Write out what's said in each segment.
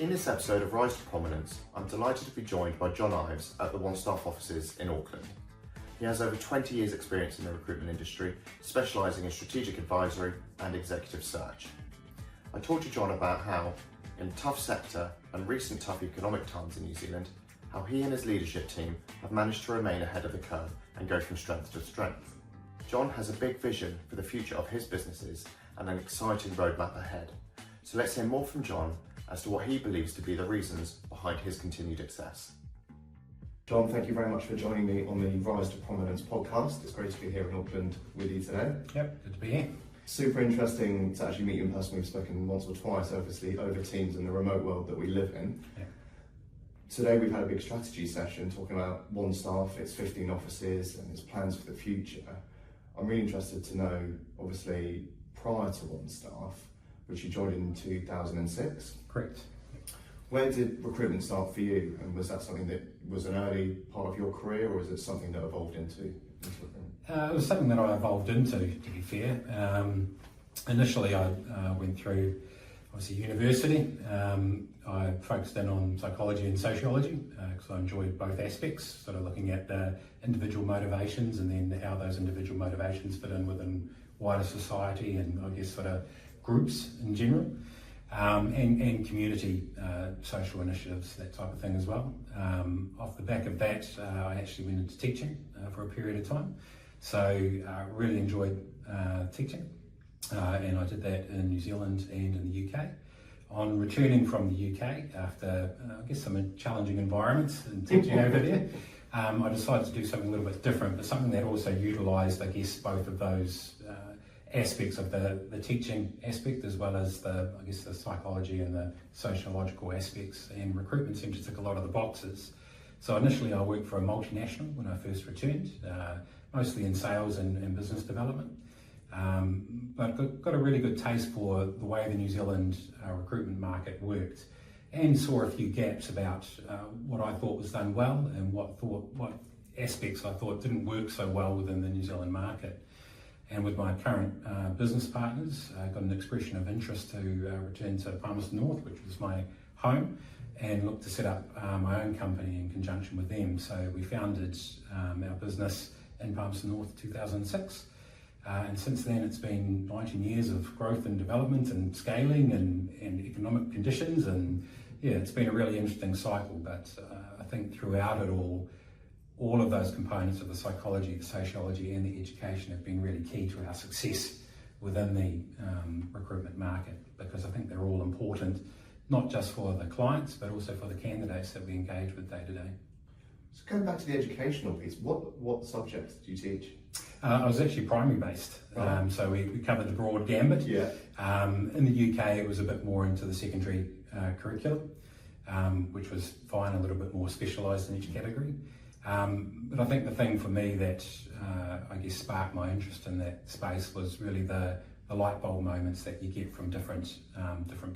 In this episode of Rise to Prominence, I'm delighted to be joined by Jon Ives at the OneStaff offices in Auckland. He has over 20 years experience in the recruitment industry, specialising in strategic advisory and executive search. I talked to Jon about how, in a tough sector and recent tough economic times in New Zealand, how he and his leadership team have managed to remain ahead of the curve and go from strength to strength. Jon has a big vision for the future of his businesses and an exciting roadmap ahead. So let's hear more from Jon as to what he believes to be the reasons behind his continued success. Jon, thank you very much for joining me on the Rise to Prominence podcast. It's great to be here in Auckland with you today. Yep, good to be here. Super interesting to actually meet you in person. We've spoken once or twice, obviously, over Teams in the remote world that we live in. Yeah. Today we've had a big strategy session talking about OneStaff, its 15 offices and its plans for the future. I'm really interested to know, obviously, prior to OneStaff, which you joined in 2006. Correct. Where did recruitment start for you? And was that something that was an early part of your career, or is it something that evolved into recruitment? It was something that I evolved into, to be fair. Initially, I went through, obviously, university. I focused in on psychology and sociology because I enjoyed both aspects, sort of looking at individual motivations and then how those individual motivations fit in within wider society and I guess sort of groups in general, and community social initiatives, that type of thing as well. Off the back of that, I actually went into teaching for a period of time. So I really enjoyed teaching, and I did that in New Zealand and in the UK. On returning from the UK after, I guess, some challenging environments and teaching over there, I decided to do something a little bit different, but something that also utilised, I guess, both of those aspects of the teaching aspect as well as the psychology and the sociological aspects, and recruitment seemed to tick a lot of the boxes. So initially I worked for a multinational when I first returned, mostly in sales and business development, but got a really good taste for the way the New Zealand recruitment market worked, and saw a few gaps about what I thought was done well and what aspects I thought didn't work so well within the New Zealand market. And with my current business partners, I got an expression of interest to return to Palmerston North, which was my home, and look to set up my own company in conjunction with them. So we founded our business in Palmerston North in 2006. And since then it's been 19 years of growth and development and scaling and economic conditions. And yeah, it's been a really interesting cycle, but I think throughout it all of those components of the psychology, the sociology and the education have been really key to our success within the recruitment market, because I think they're all important, not just for the clients, but also for the candidates that we engage with day to day. So going back to the educational piece, what subjects do you teach? I was actually primary based, right. So we covered the broad gambit. Yeah. In the UK it was a bit more into the secondary curriculum, which was fine, a little bit more specialised in each category. But I think the thing for me that I guess sparked my interest in that space was really the light bulb moments that you get from different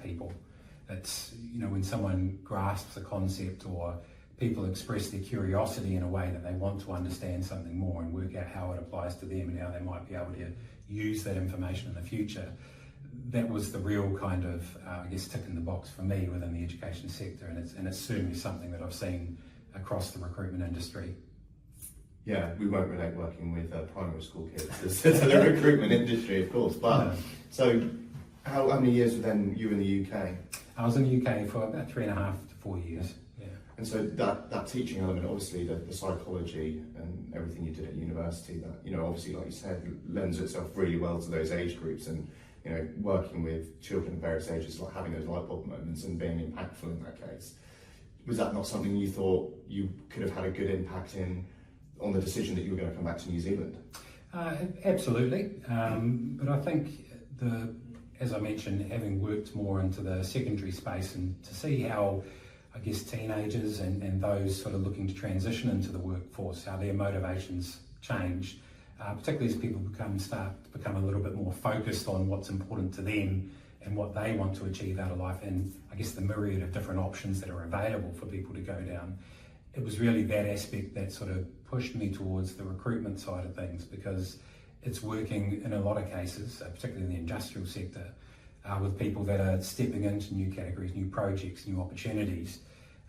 people. It's, when someone grasps a concept or people express their curiosity in a way that they want to understand something more and work out how it applies to them and how they might be able to use that information in the future. That was the real kind of, tick in the box for me within the education sector, and it's certainly something that I've seen across the recruitment industry. Yeah, we won't relate working with primary school kids to the recruitment industry, of course. But no. So, how many years were then you in the UK? I was in the UK for about 3.5 to 4 years. Yeah. And so that teaching element, obviously, the psychology and everything you did at university, that obviously, like you said, lends itself really well to those age groups, and working with children of various ages, like having those light bulb moments and being impactful in that case. Was that not something you thought you could have had a good impact on the decision that you were going to come back to New Zealand? Absolutely, but I think as I mentioned, having worked more into the secondary space and to see how, I guess, teenagers and those sort of looking to transition into the workforce, how their motivations change, particularly as people start to become a little bit more focused on what's important to them and what they want to achieve out of life, and I guess the myriad of different options that are available for people to go down. It was really that aspect that sort of pushed me towards the recruitment side of things, because it's working in a lot of cases, particularly in the industrial sector, with people that are stepping into new categories, new projects, new opportunities.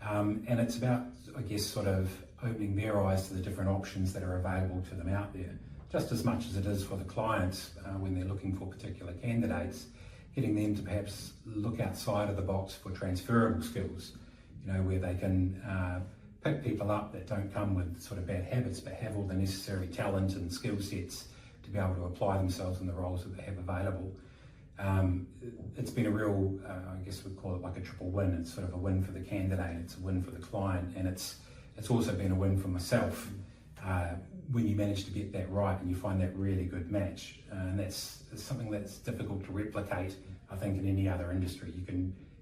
And it's about, I guess, sort of opening their eyes to the different options that are available to them out there, just as much as it is for the clients when they're looking for particular candidates, getting them to perhaps look outside of the box for transferable skills, where they can pick people up that don't come with sort of bad habits, but have all the necessary talent and skill sets to be able to apply themselves in the roles that they have available. It's been a real, I guess we'd call it like a triple win. It's sort of a win for the candidate, it's a win for the client, and it's also been a win for myself when you manage to get that right and you find that really good match. And it's something that's difficult to replicate, I think, in any other industry.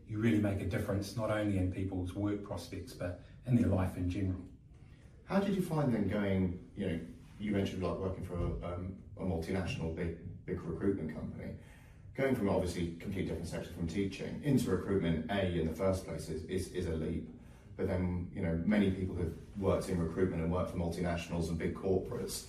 You really make a difference, not only in people's work prospects, but in their life in general. How did you find then going, you mentioned like working for a multinational big recruitment company, going from obviously complete different sector from teaching into recruitment, in the first place is a leap. But then, many people who've worked in recruitment and worked for multinationals and big corporates,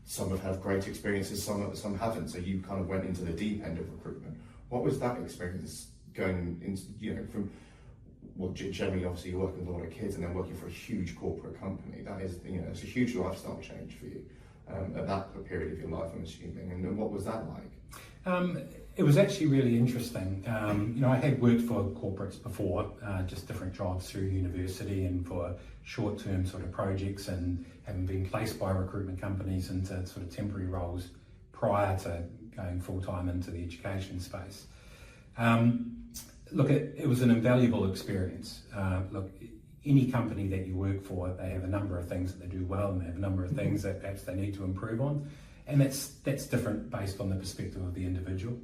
some have had great experiences, some haven't. So you kind of went into the deep end of recruitment. What was that experience going into, from, well, generally, obviously you're working with a lot of kids and then working for a huge corporate company. That is, it's a huge lifestyle change for you at that period of your life, I'm assuming. And then what was that like? It was actually really interesting. I had worked for corporates before, just different jobs through university and for short-term sort of projects, and having been placed by recruitment companies into sort of temporary roles prior to going full-time into the education space. Look, it was an invaluable experience. Look, any company that you work for, they have a number of things that they do well, and they have a number of things that perhaps they need to improve on. And that's different based on the perspective of the individual.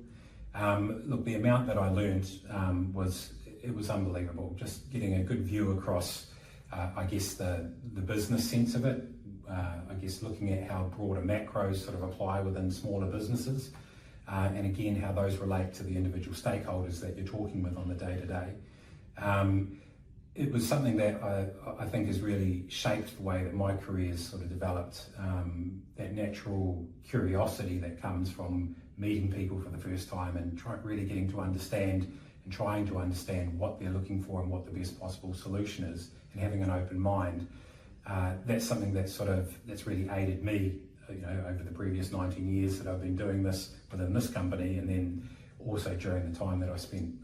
Look, the amount that I learned was unbelievable. Just getting a good view across, I guess, the business sense of it. I guess looking at how broader macros sort of apply within smaller businesses. And again, how those relate to the individual stakeholders that you're talking with on the day-to-day. It was something that I think has really shaped the way that my career has sort of developed. That natural curiosity that comes from meeting people for the first time and really getting to understand and trying to understand what they're looking for and what the best possible solution is, and having an open mind. That's something that's really aided me, over the previous 19 years that I've been doing this within this company, and then also during the time that I spent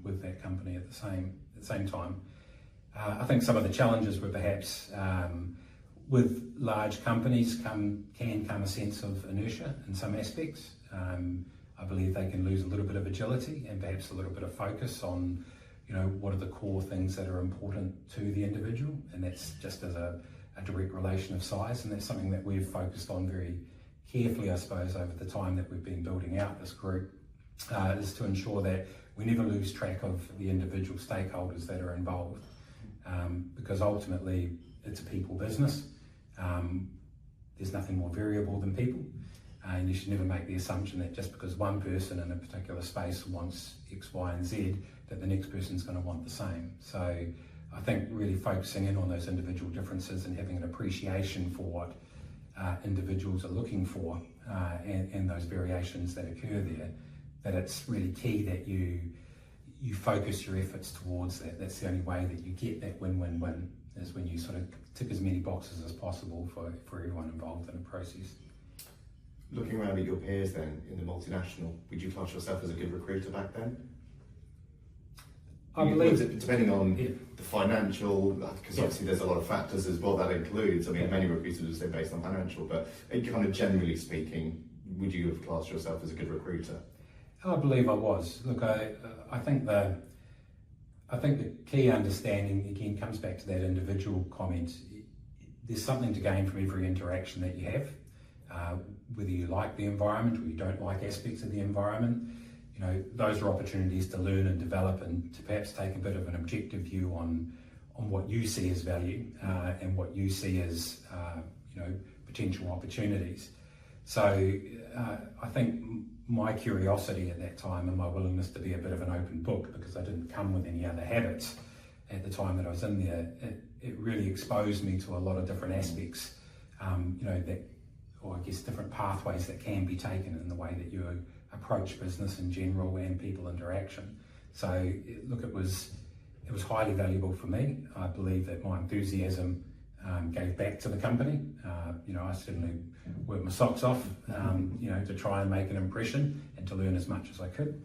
with that company at the same time. I think some of the challenges were perhaps with large companies can come a sense of inertia in some aspects. I believe they can lose a little bit of agility and perhaps a little bit of focus on, what are the core things that are important to the individual, and that's just as a direct relation of size, and that's something that we've focused on very carefully, I suppose, over the time that we've been building out this group, is to ensure that we never lose track of the individual stakeholders that are involved. Because ultimately it's a people business. There's nothing more variable than people, and you should never make the assumption that just because one person in a particular space wants X, Y, and Z, that the next person's going to want the same. So I think really focusing in on those individual differences and having an appreciation for what individuals are looking for, and those variations that occur there, that it's really key that you focus your efforts towards that. That's the only way that you get that win-win-win, is when you sort of tick as many boxes as possible for everyone involved in the process. Looking around at your peers then in the multinational, would you class yourself as a good recruiter back then? I believe, depending on the financial, because obviously there's a lot of factors as well that includes. I mean, many recruiters would say based on financial, but kind of generally speaking, would you have classed yourself as a good recruiter? I believe I was. Look, I think the key understanding again comes back to that individual comment. There's something to gain from every interaction that you have, whether you like the environment or you don't like aspects of the environment. Those are opportunities to learn and develop, and to perhaps take a bit of an objective view on what you see as value, and what you see as potential opportunities. So I think my curiosity at that time and my willingness to be a bit of an open book, because I didn't come with any other habits at the time that I was in there, it really exposed me to a lot of different aspects, that or I guess different pathways that can be taken in the way that you approach business in general and people interaction. So look, it was highly valuable for me. I believe that my enthusiasm gave back to the company. I certainly worked my socks off, to try and make an impression and to learn as much as I could.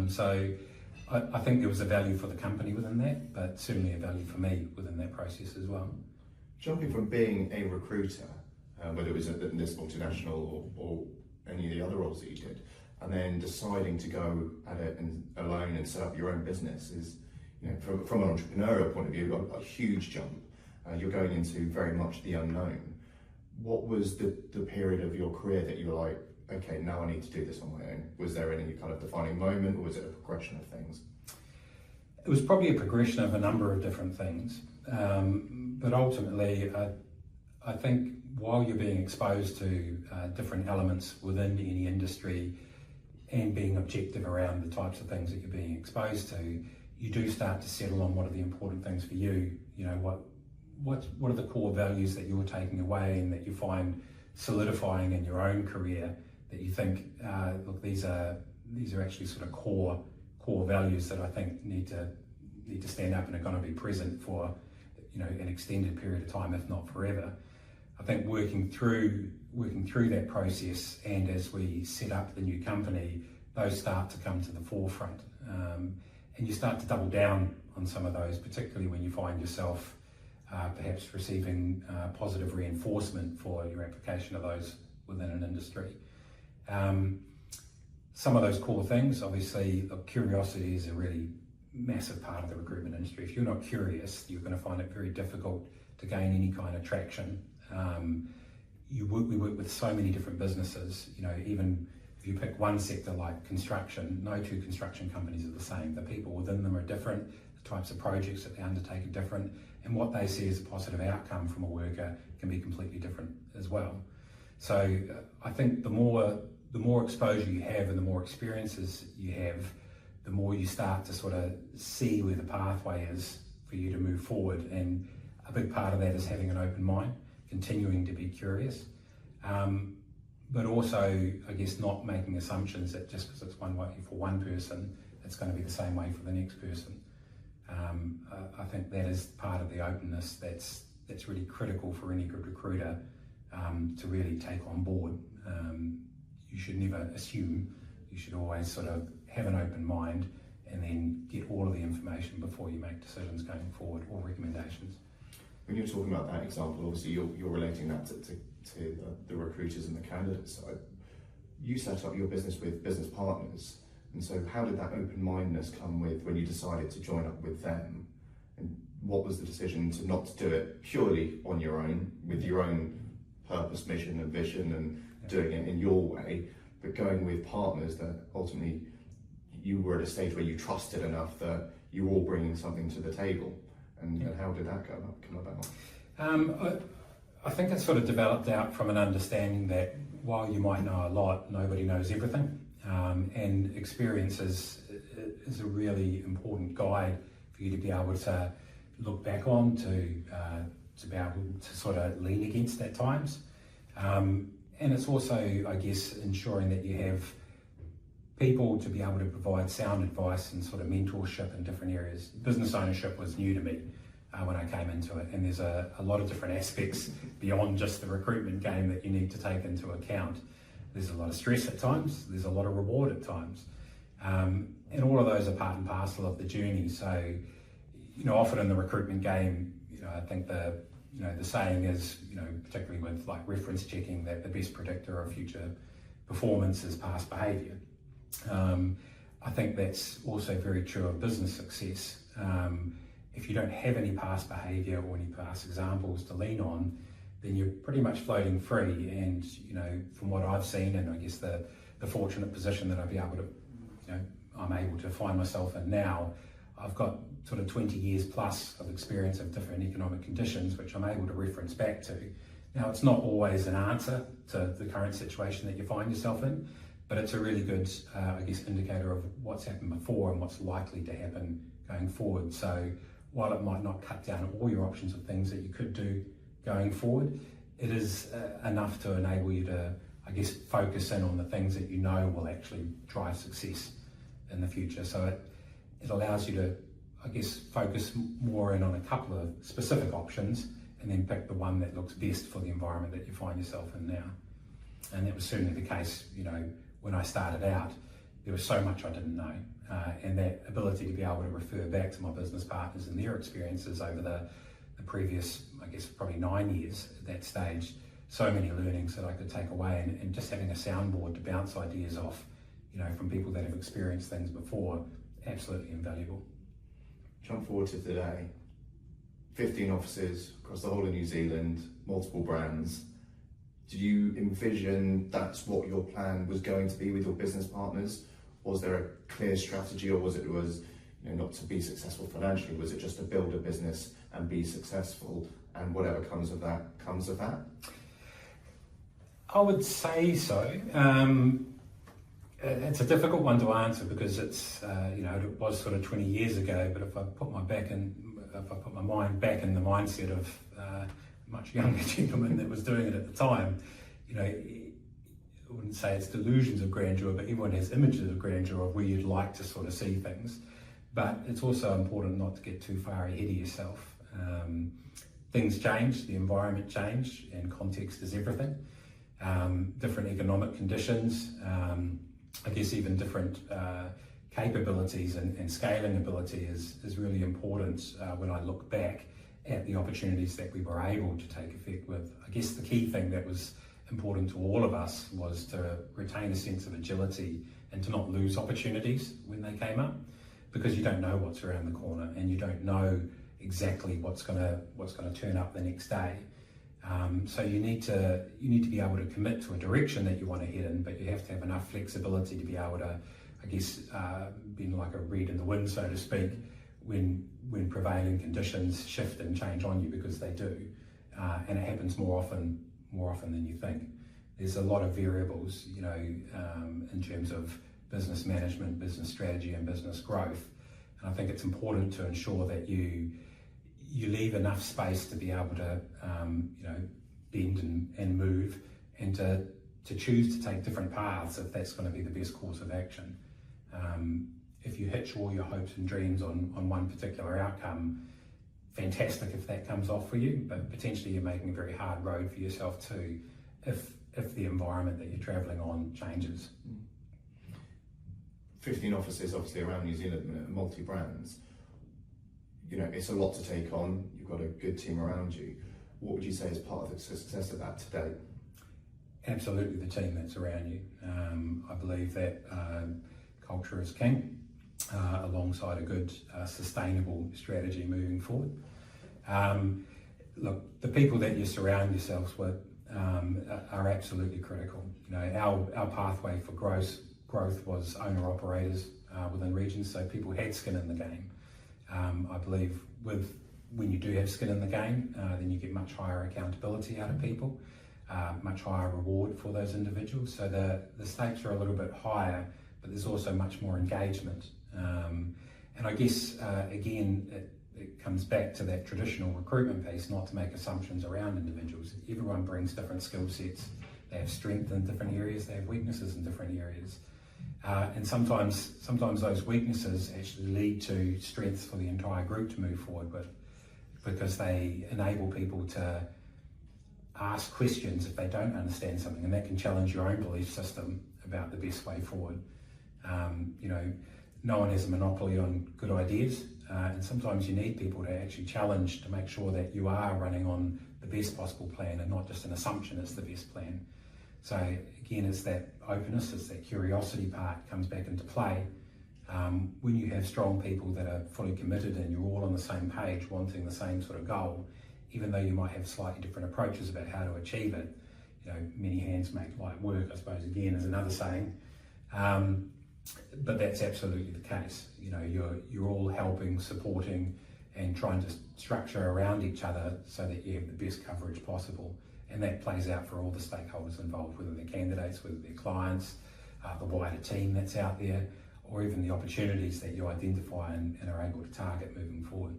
So I think there was a value for the company within that, but certainly a value for me within that process as well. Jumping from being a recruiter, whether it was at this multinational or any of the other roles that you did, and then deciding to go at it alone and set up your own business is, from an entrepreneurial point of view, a huge jump. You're going into very much the unknown. What was the period of your career that you were like, okay, now I need to do this on my own? Was there any kind of defining moment, or was it a progression of things? It was probably a progression of a number of different things. But ultimately, I think while you're being exposed to different elements within any industry and being objective around the types of things that you're being exposed to, you do start to settle on what are the important things for you. What are the core values that you're taking away and that you find solidifying in your own career, that you think, look, these are actually sort of core values that I think need to stand up and are going to be present for an extended period of time, if not forever. I think working through that process, and as we set up the new company, those start to come to the forefront, and you start to double down on some of those, particularly when you find yourself perhaps receiving positive reinforcement for your application of those within an industry. Some of those core things, obviously, curiosity is a really massive part of the recruitment industry. If you're not curious, you're going to find it very difficult to gain any kind of traction. We work with so many different businesses. Even if you pick one sector like construction, no two construction companies are the same. The people within them are different. The types of projects that they undertake are different, and what they see as a positive outcome from a worker can be completely different as well. So I think the more exposure you have and the more experiences you have, the more you start to sort of see where the pathway is for you to move forward. And a big part of that is having an open mind, continuing to be curious, but also, I guess, not making assumptions that just because it's one way for one person, it's going to be the same way for the next person. I think that is part of the openness that's really critical for any good recruiter to really take on board. You should never assume. You should always sort of have an open mind and then get all of the information before you make decisions going forward or recommendations. When you're talking about that example, obviously you're relating that to the recruiters and the candidate side. You set up your business with business partners, and so how did that open-mindedness come with when you decided to join up with them? And what was the decision to not do it purely on your own, with your own purpose, mission and vision, and doing it in your way, but going with partners that ultimately you were at a stage where you trusted enough that you were all bringing something to the table? And how did that come about? I think it sort of developed out from an understanding that while you might know a lot, nobody knows everything. And experience is a really important guide for you to be able to look back on, to be able to sort of lean against at times. And it's also, I guess, ensuring that you have people to be able to provide sound advice and sort of mentorship in different areas. Business ownership was new to me when I came into it, and there's a lot of different aspects beyond just the recruitment game that you need to take into account. There's a lot of stress at times, there's a lot of reward at times, and all of those are part and parcel of the journey. So, often in the recruitment game, I think the saying is, particularly with like reference checking, that the best predictor of future performance is past behaviour. I think that's also very true of business success. If you don't have any past behaviour or any past examples to lean on, then you're pretty much floating free. And from what I've seen, and I guess the fortunate position that I'm able to find myself in now, I've got sort of 20 years plus of experience of different economic conditions, which I'm able to reference back to. Now, it's not always an answer to the current situation that you find yourself in, but it's a really good, indicator of what's happened before and what's likely to happen going forward. So while it might not cut down all your options of things that you could do going forward, it is enough to enable you to, I guess, focus in on the things that you know will actually drive success in the future. So it allows you to, I guess, focus more in on a couple of specific options and then pick the one that looks best for the environment that you find yourself in now. And that was certainly the case, when I started out. There was so much I didn't know, and that ability to be able to refer back to my business partners and their experiences over the previous, I guess, probably 9 years at that stage, so many learnings that I could take away, and just having a soundboard to bounce ideas off, from people that have experienced things before, absolutely invaluable. Jump forward to today, 15 offices across the whole of New Zealand, multiple brands. Did you envision that's what your plan was going to be with your business partners? Was there a clear strategy, or was it not to be successful financially? Was it just to build a business and be successful, and whatever comes of that, comes of that? I would say so. It's a difficult one to answer because it's, it was sort of 20 years ago, but if I put my mind back in the mindset of a much younger gentleman that was doing it at the time, I wouldn't say it's delusions of grandeur, but everyone has images of grandeur of where you'd like to sort of see things. But it's also important not to get too far ahead of yourself. Things change, the environment changed, and context is everything. Different economic conditions, I guess even different capabilities and scaling ability is really important when I look back at the opportunities that we were able to take effect with. I guess the key thing that was important to all of us was to retain a sense of agility and to not lose opportunities when they came up, because you don't know what's around the corner and you don't know exactly what's going to turn up the next day. So you need to be able to commit to a direction that you want to head in, but you have to have enough flexibility to be able to, I guess, be like a reed in the wind, so to speak, when prevailing conditions shift and change on you, because they do, and it happens more often than you think. There's a lot of variables, in terms of business management, business strategy, and business growth, and I think it's important to ensure that you leave enough space to be able to, bend and move, and to choose to take different paths if that's going to be the best course of action. If you hitch all your hopes and dreams on one particular outcome, fantastic if that comes off for you, but potentially you're making a very hard road for yourself too, if the environment that you're travelling on changes. 15 offices obviously around New Zealand, multi-brands. It's a lot to take on. You've got a good team around you. What would you say is part of the success of that today? Absolutely the team that's around you. I believe that culture is king, alongside a good sustainable strategy moving forward. Look, the people that you surround yourselves with are absolutely critical. Our pathway for growth was owner-operators within regions, so people had skin in the game. I believe when you do have skin in the game, then you get much higher accountability out of people, much higher reward for those individuals. So the stakes are a little bit higher, but there's also much more engagement. And I guess, again, it comes back to that traditional recruitment piece, not to make assumptions around individuals. Everyone brings different skill sets. They have strength in different areas, they have weaknesses in different areas. And sometimes those weaknesses actually lead to strengths for the entire group to move forward with, because they enable people to ask questions if they don't understand something, and that can challenge your own belief system about the best way forward. No one has a monopoly on good ideas, and sometimes you need people to actually challenge to make sure that you are running on the best possible plan and not just an assumption it's the best plan. So again, it's that openness, it's that curiosity part comes back into play. When you have strong people that are fully committed and you're all on the same page, wanting the same sort of goal, even though you might have slightly different approaches about how to achieve it, many hands make light work, I suppose, again, is another saying. But that's absolutely the case. You're all helping, supporting, and trying to structure around each other so that you have the best coverage possible. And that plays out for all the stakeholders involved, whether they're candidates, whether they're clients, the wider team that's out there, or even the opportunities that you identify and are able to target moving forward.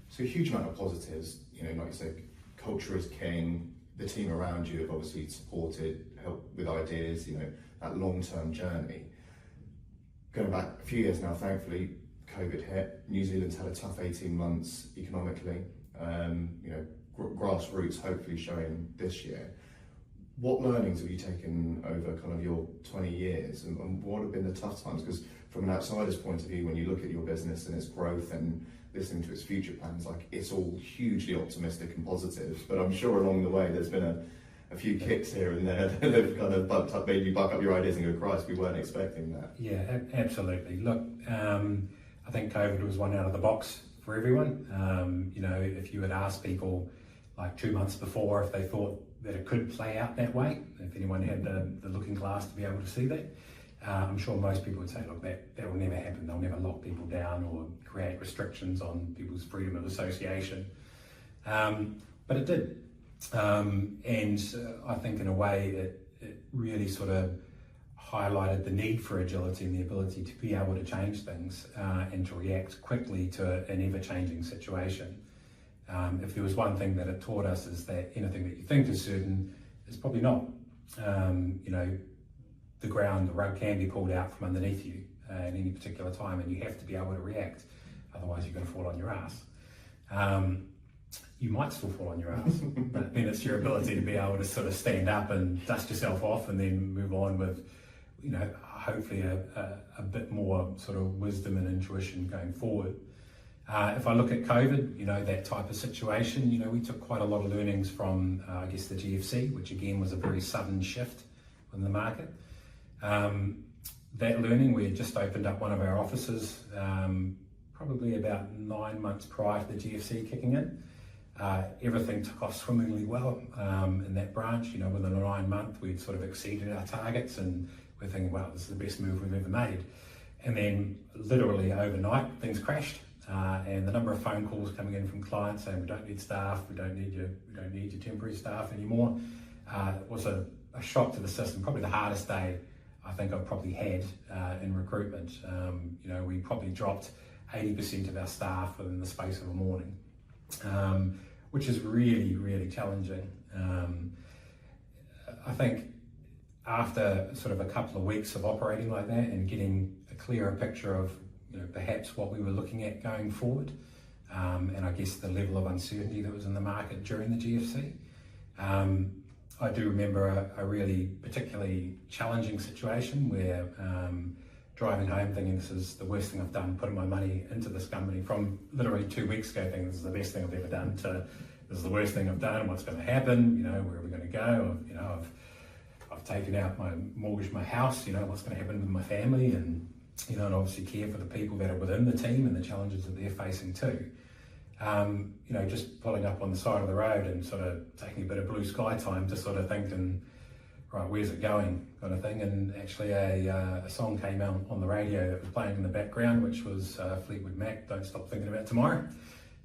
So a huge amount of positives, like you said, culture is king, the team around you have obviously supported, helped with ideas, you know, that long-term journey. Going back a few years now, thankfully, COVID hit. New Zealand's had a tough 18 months economically. You know, grassroots hopefully showing this year. What learnings have you taken over kind of your 20 years, and what have been the tough times? Because from an outsider's point of view, when you look at your business and its growth and listening to its future plans, like, it's all hugely optimistic and positive, but I'm sure along the way there's been a few kicks here and there that have kind of bucked up, made you buck up your ideas and go, Christ, we weren't expecting that. Yeah, absolutely. Look, I think COVID was one out of the box for everyone. You know, if you had asked people like 2 months before if they thought that it could play out that way, if anyone had the looking glass to be able to see that, I'm sure most people would say, look, that will never happen. They'll never lock people down or create restrictions on people's freedom of association. But it did. And I think in a way it really sort of highlighted the need for agility and the ability to be able to change things and to react quickly to an ever-changing situation. If there was one thing that it taught us, is that anything that you think is certain is probably not. You know, the rug can be pulled out from underneath you at any particular time, and you have to be able to react. Otherwise, you're going to fall on your ass. You might still fall on your ass, but then it's your ability to be able to sort of stand up and dust yourself off and then move on with, you know, hopefully a bit more sort of wisdom and intuition going forward. If I look at COVID, you know, that type of situation, you know, we took quite a lot of learnings from, I guess, the GFC, which again was a very sudden shift in the market. That learning, we had just opened up one of our offices probably about 9 months prior to the GFC kicking in. Everything took off swimmingly well in that branch. You know, within a 9 month, we'd sort of exceeded our targets, and we're thinking, wow, this is the best move we've ever made. And then literally overnight, things crashed. And the number of phone calls coming in from clients saying, we don't need staff, we don't need your temporary staff anymore, was a shock to the system. Probably the hardest day I think I've probably had in recruitment. You know, we probably dropped 80% of our staff within the space of a morning, which is really, really challenging. I think after sort of a couple of weeks of operating like that and getting a clearer picture of, you know, perhaps what we were looking at going forward, and I guess the level of uncertainty that was in the market during the GFC. I do remember a really particularly challenging situation where driving home thinking, this is the worst thing I've done, putting my money into this company, from literally 2 weeks ago thinking this is the best thing I've ever done, to this is the worst thing I've done, what's going to happen, you know, where are we going to go, you know, I've taken out my mortgage, my house, you know, what's going to happen with my family, and you know, and obviously care for the people that are within the team and the challenges that they're facing too. You know, just pulling up on the side of the road and sort of taking a bit of blue sky time to sort of thinking, right, where's it going, kind of thing. And actually a song came out on the radio that was playing in the background, which was Fleetwood Mac, Don't Stop Thinking About Tomorrow.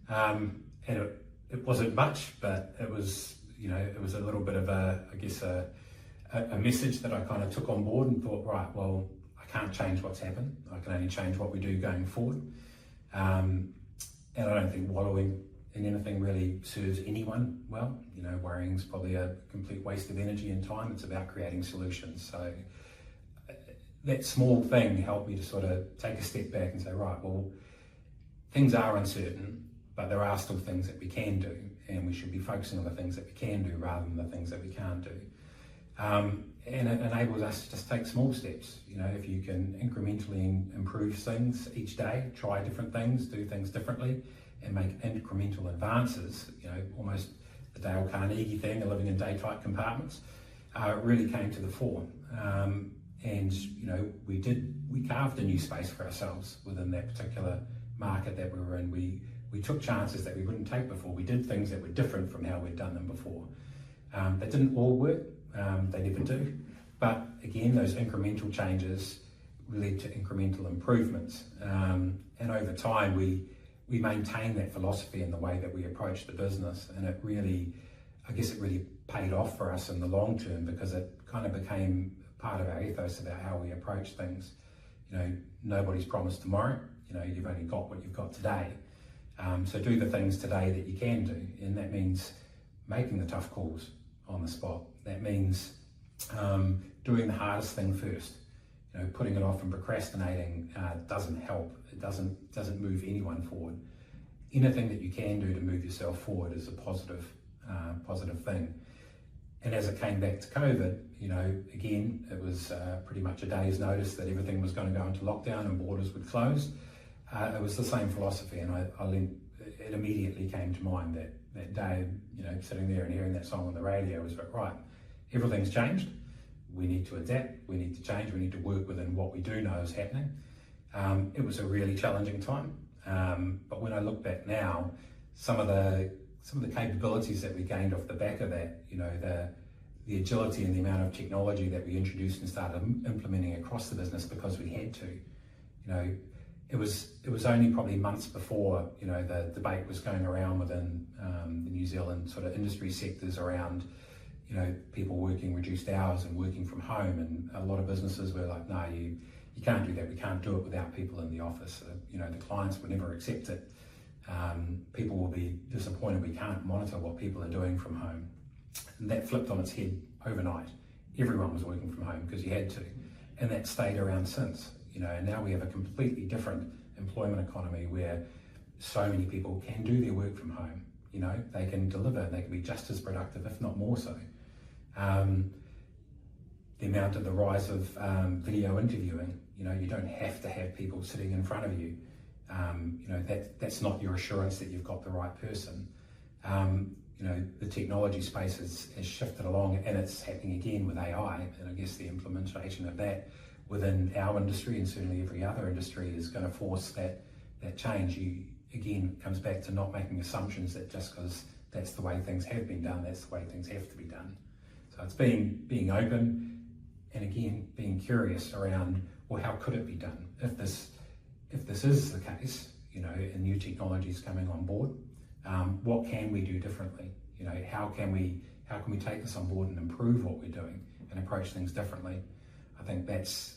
And it wasn't much, but it was, you know, it was a little bit of a message that I kind of took on board and thought, right, well, I can't change what's happened. I can only change what we do going forward. And I don't think wallowing in anything really serves anyone well. You know, worrying is probably a complete waste of energy and time. It's about creating solutions. So that small thing helped me to sort of take a step back and say, right, well, things are uncertain, but there are still things that we can do, and we should be focusing on the things that we can do rather than the things that we can't do. And it enables us to just take small steps. You know, if you can incrementally improve things each day, try different things, do things differently, and make incremental advances, you know, almost the Dale Carnegie thing of living in day-tight compartments, really came to the fore. And, you know, we carved a new space for ourselves within that particular market that we were in. We took chances that we wouldn't take before. We did things that were different from how we'd done them before. That didn't all work. They never do. But again, those incremental changes led to incremental improvements. And over time, we maintained that philosophy in the way that we approached the business. And it really paid off for us in the long term, because it kind of became part of our ethos about how we approach things. You know, nobody's promised tomorrow. You know, you've only got what you've got today. So do the things today that you can do. And that means making the tough calls, on the spot. That means doing the hardest thing first. Putting it off and procrastinating doesn't help. It doesn't move anyone forward. Anything that you can do to move yourself forward is a positive thing. And as it came back to COVID, again, it was pretty much a day's notice that everything was going to go into lockdown and borders would close. It was the same philosophy, and it immediately came to mind that day, sitting there and hearing that song on the radio was like, right, everything's changed. We need to adapt, we need to change, we need to work within what we do know is happening. It was a really challenging time, but when I look back now, some of the capabilities that we gained off the back of that, the agility and the amount of technology that we introduced and started implementing across the business because we had to. It was only probably months before, the debate was going around within the New Zealand sort of industry sectors around, people working reduced hours and working from home, and a lot of businesses were like, no, you can't do that. We can't do it without people in the office. The clients would never accept it. People will be disappointed we can't monitor what people are doing from home. And that flipped on its head overnight. Everyone was working from home because you had to, and that stayed around since. And now we have a completely different employment economy where so many people can do their work from home. They can deliver, they can be just as productive, if not more so. The amount of the rise of video interviewing, you don't have to have people sitting in front of you. That's not your assurance that you've got the right person. The technology space has shifted along, and it's happening again with AI, and I guess the implementation of that within our industry and certainly every other industry is going to force that change. Again, comes back to not making assumptions that just because that's the way things have been done, that's the way things have to be done. So it's being open, and again, being curious around, well, how could it be done? If this is the case, and new technology is coming on board, what can we do differently? How can we take this on board and improve what we're doing and approach things differently? I think that's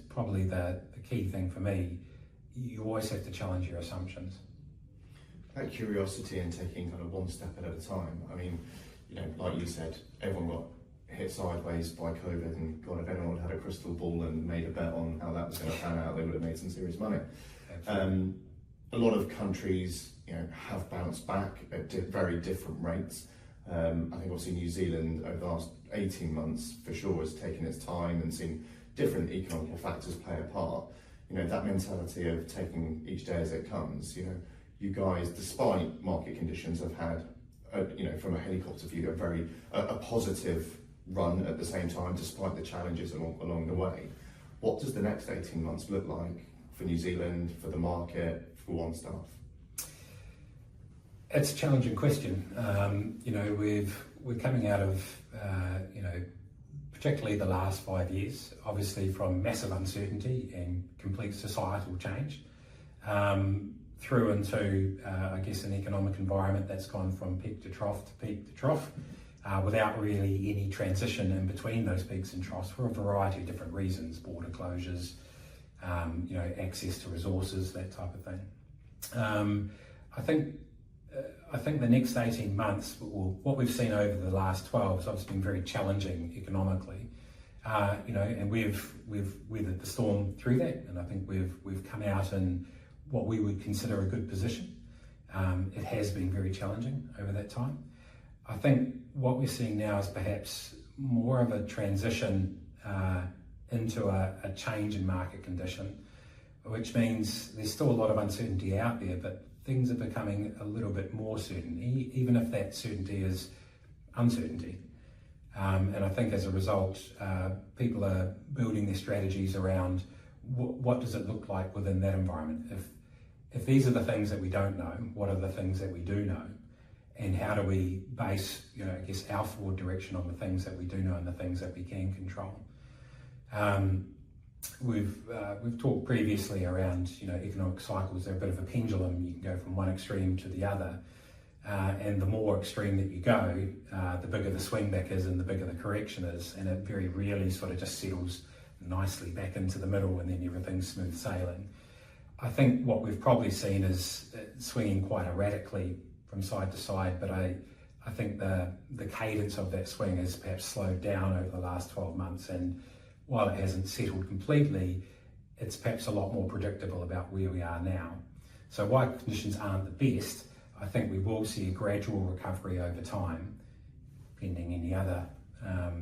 probably the key thing for me. You always have to challenge your assumptions. That curiosity and taking kind of one step at a time. I mean, like you said, everyone got hit sideways by COVID, and God, if anyone had a crystal ball and made a bet on how that was going to pan out, they would have made some serious money. A lot of countries, have bounced back at very different rates. I think obviously New Zealand over the last 18 months for sure has taken its time and seen different economic factors play a part. That mentality of taking each day as it comes. You guys, despite market conditions, have had, from a helicopter view, a positive run at the same time, despite the challenges along the way. What does the next 18 months look like for New Zealand, for the market, for OneStaff? It's a challenging question. We're coming out of, particularly the last 5 years, obviously from massive uncertainty and complete societal change, through into, I guess, an economic environment that's gone from peak to trough, without really any transition in between those peaks and troughs for a variety of different reasons, border closures, access to resources, that type of thing. I think the next 18 months, or what we've seen over the last 12, has obviously been very challenging economically, and we've weathered the storm through that, and I think we've come out in what we would consider a good position. It has been very challenging over that time. I think what we're seeing now is perhaps more of a transition into a change in market condition, which means there's still a lot of uncertainty out there, but things are becoming a little bit more certain, even if that certainty is uncertainty. And I think as a result, people are building their strategies around what does it look like within that environment. If these are the things that we don't know, what are the things that we do know? And how do we base, I guess, our forward direction on the things that we do know and the things that we can control? We've talked previously around, economic cycles. They're a bit of a pendulum. You can go from one extreme to the other. And the more extreme that you go, the bigger the swing back is and the bigger the correction is. And it very rarely sort of just settles nicely back into the middle and then everything's smooth sailing. I think what we've probably seen is swinging quite erratically from side to side, but I I think the cadence of that swing has perhaps slowed down over the last 12 months, and while it hasn't settled completely, it's perhaps a lot more predictable about where we are now. So while conditions aren't the best, I think we will see a gradual recovery over time, pending any other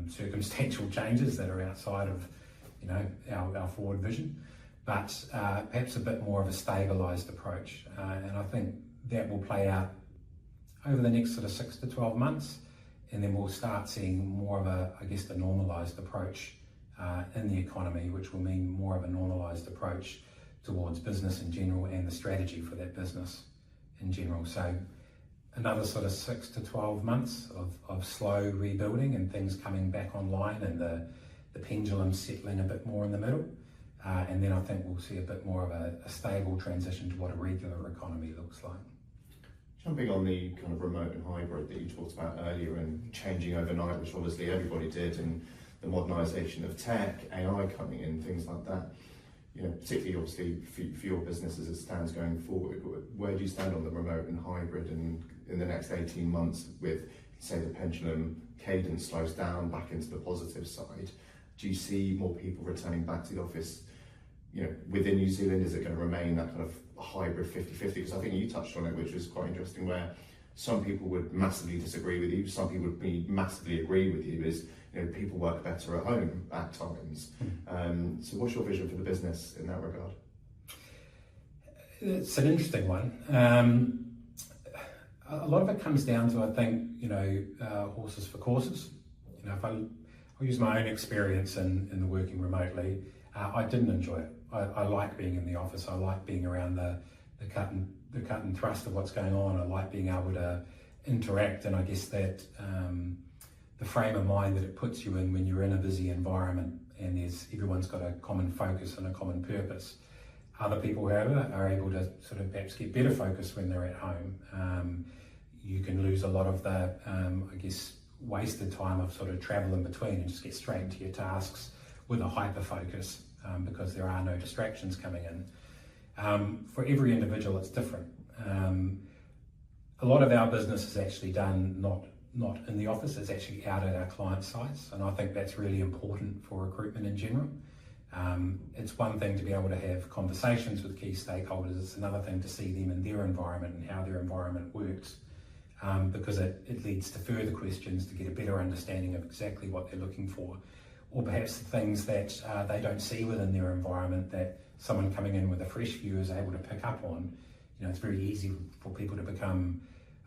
circumstantial changes that are outside of our forward vision, but perhaps a bit more of a stabilised approach. And I think that will play out over the next sort of 6 to 12 months, and then we'll start seeing more of a normalised approach in the economy, which will mean more of a normalised approach towards business in general and the strategy for that business in general. So another sort of 6 to 12 months of slow rebuilding and things coming back online, and the pendulum settling a bit more in the middle. And then I think we'll see a bit more of a stable transition to what a regular economy looks like. Jumping on the kind of remote and hybrid that you talked about earlier and changing overnight, which obviously everybody did, and the modernisation of tech, AI coming in, things like that. Particularly obviously for your business as it stands going forward, where do you stand on the remote and hybrid, and in the next 18 months with, say, the pendulum cadence slows down back into the positive side? Do you see more people returning back to the office? Within New Zealand, is it going to remain that kind of hybrid 50-50? Because I think you touched on it, which was quite interesting, where some people would massively disagree with you, some people would massively agree with you, is people work better at home at times. So what's your vision for the business in that regard? It's an interesting one. A lot of it comes down to, I think, horses for courses. If I'll use my own experience in the working remotely, I didn't enjoy it. I like being in the office. I like being around the cut and thrust of what's going on. I like being able to interact, and I guess that the frame of mind that it puts you in when you're in a busy environment and everyone's got a common focus and a common purpose. Other people, however, are able to sort of perhaps get better focus when they're at home. You can lose a lot of the, wasted time of sort of travel in between and just get straight into your tasks with a hyper focus because there are no distractions coming in. For every individual, it's different. A lot of our business is actually done not in the office, it's actually out at our client sites, and I think that's really important for recruitment in general. It's one thing to be able to have conversations with key stakeholders, it's another thing to see them in their environment and how their environment works, because it leads to further questions to get a better understanding of exactly what they're looking for, or perhaps the things that they don't see within their environment that someone coming in with a fresh view is able to pick up on. It's very easy for people to become,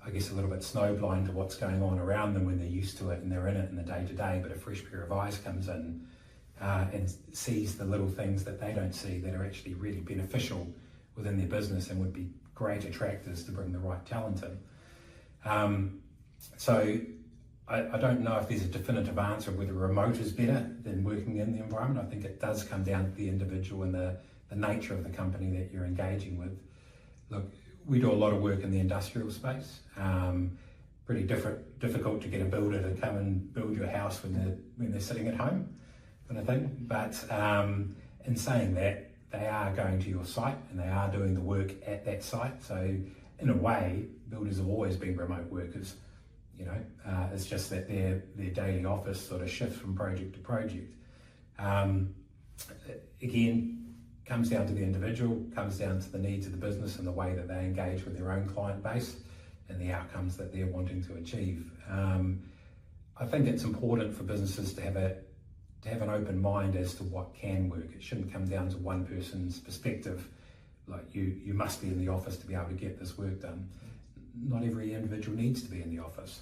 a little bit snowblind to what's going on around them when they're used to it and they're in it in the day-to-day, but a fresh pair of eyes comes in and sees the little things that they don't see that are actually really beneficial within their business and would be great attractors to bring the right talent in. So I don't know if there's a definitive answer whether remote is better than working in the environment. I think it does come down to the individual and the nature of the company that you're engaging with. Look, we do a lot of work in the industrial space. Pretty difficult to get a builder to come and build your house when they're sitting at home, kind of thing. But in saying that, they are going to your site and they are doing the work at that site. So in a way, builders have always been remote workers. It's just that their daily office sort of shifts from project to project. Again, comes down to the individual, comes down to the needs of the business and the way that they engage with their own client base and the outcomes that they're wanting to achieve. I think it's important for businesses to have an open mind as to what can work. It shouldn't come down to one person's perspective, like you must be in the office to be able to get this work done. Not every individual needs to be in the office.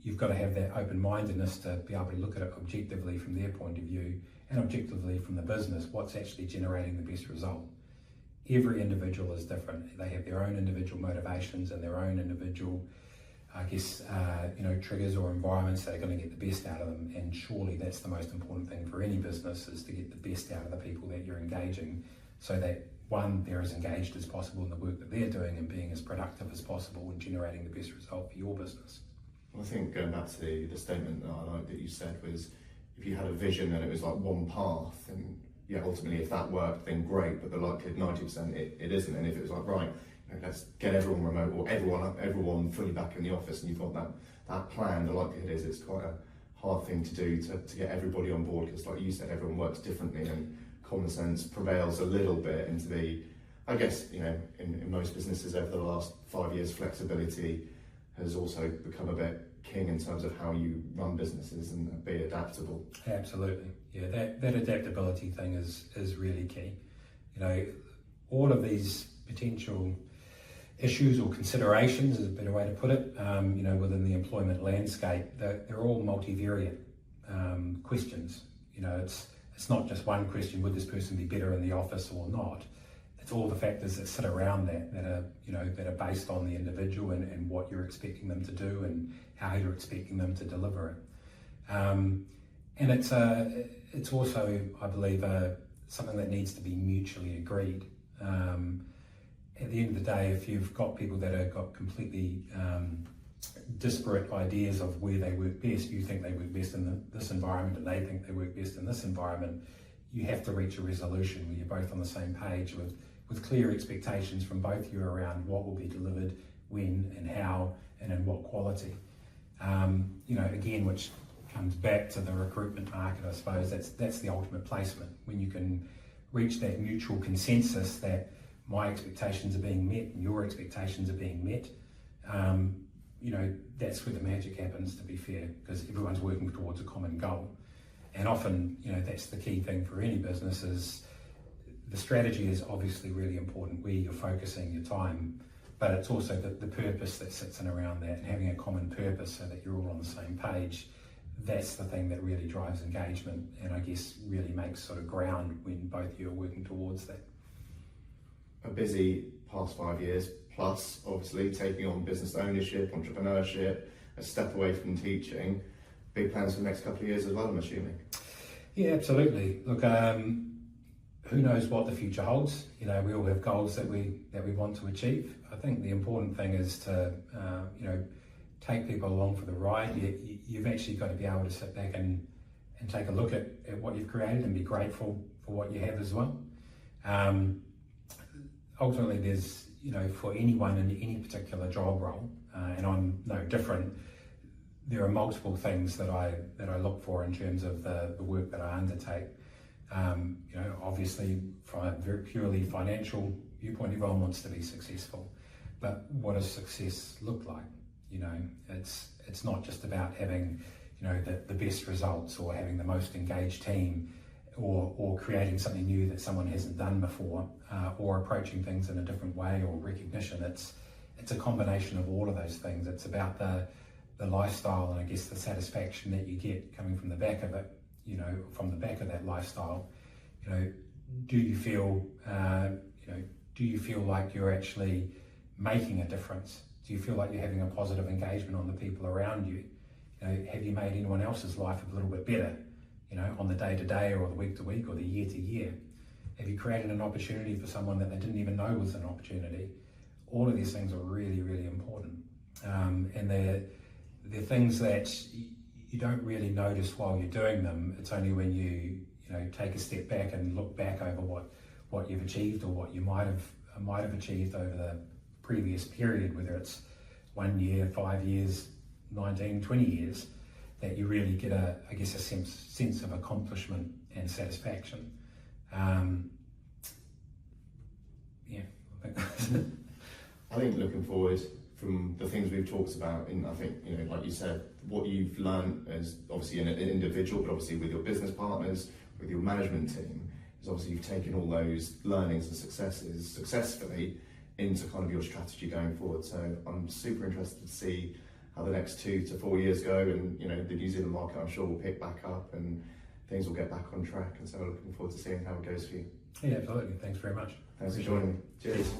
You've got to have that open-mindedness to be able to look at it objectively from their point of view and objectively from the business, what's actually generating the best result. Every individual is different. They have their own individual motivations and their own individual, triggers or environments that are going to get the best out of them. And surely that's the most important thing for any business, is to get the best out of the people that you're engaging, so that one, they're as engaged as possible in the work that they're doing and being as productive as possible and generating the best result for your business. Well, I think going back to the statement that I like that you said was, if you had a vision and it was like one path, and ultimately if that worked, then great, but the likelihood 90% it isn't. And if it was like, right, let's get everyone remote or everyone fully back in the office, and you've got that plan, the likelihood is it's quite a hard thing to do to get everybody on board, because like you said, everyone works differently and common sense prevails a little bit into the, I guess, in most businesses over the last 5 years, flexibility has also become a bit king in terms of how you run businesses and be adaptable. Absolutely, yeah, that adaptability thing is really key. All of these potential issues or considerations is a better way to put it, within the employment landscape, they're all multivariate questions. It's not just one question, would this person be better in the office or not? It's all the factors that sit around that are based on the individual and what you're expecting them to do and how you're expecting them to deliver it. And it's also, I believe, something that needs to be mutually agreed. At the end of the day, if you've got people that have got completely disparate ideas of where they work best, you think they work best in this environment and they think they work best in this environment, you have to reach a resolution where you're both on the same page with clear expectations from both you around what will be delivered, when and how, and in what quality. Again, which comes back to the recruitment market, I suppose, that's the ultimate placement, when you can reach that mutual consensus that my expectations are being met and your expectations are being met. That's where the magic happens, to be fair, because everyone's working towards a common goal. And often, that's the key thing for any business. Is the strategy is obviously really important, where you're focusing your time, but it's also the purpose that sits in around that, and having a common purpose so that you're all on the same page. That's the thing that really drives engagement, and I guess really makes sort of ground when both of you are working towards that. A busy past 5 years, plus obviously taking on business ownership, entrepreneurship, a step away from teaching. Big plans for the next couple of years as well, I'm assuming. Yeah, absolutely. Look, who knows what the future holds? We all have goals that we want to achieve. I think the important thing is to take people along for the ride. You've actually got to be able to sit back and take a look at what you've created and be grateful for what you have as well. Ultimately, there's, for anyone in any particular job role, and I'm no different, there are multiple things that I look for in terms of the work that I undertake. Obviously, from a very purely financial viewpoint, everyone wants to be successful, but what does success look like? It's not just about having, the best results or having the most engaged team, or creating something new that someone hasn't done before, or approaching things in a different way, or recognition. It's a combination of all of those things. It's about the lifestyle, and I guess the satisfaction that you get coming from the back of it, from the back of that lifestyle. Do you feel like you're actually making a difference? Do you feel like you're having a positive engagement on the people around you? Have you made anyone else's life a little bit better, on the day-to-day or the week-to-week or the year-to-year? Have you created an opportunity for someone that they didn't even know was an opportunity? All of these things are really, really important. And they're things that you don't really notice while you're doing them. It's only when you take a step back and look back over what you've achieved, or what you might have achieved over the previous period, whether it's 1 year, 5 years, 19, 20 years, that you really get a sense of accomplishment and satisfaction. I think looking forward, from the things we've talked about, and I think, like you said, what you've learned as obviously an individual, but obviously with your business partners, with your management team, is obviously you've taken all those learnings and successes successfully into kind of your strategy going forward. So I'm super interested to see how the next 2 to 4 years go, and the New Zealand market, I'm sure, will pick back up and things will get back on track, and so I'm looking forward to seeing how it goes for you. Yeah, absolutely. Thanks very much. Thanks for joining me. Cheers.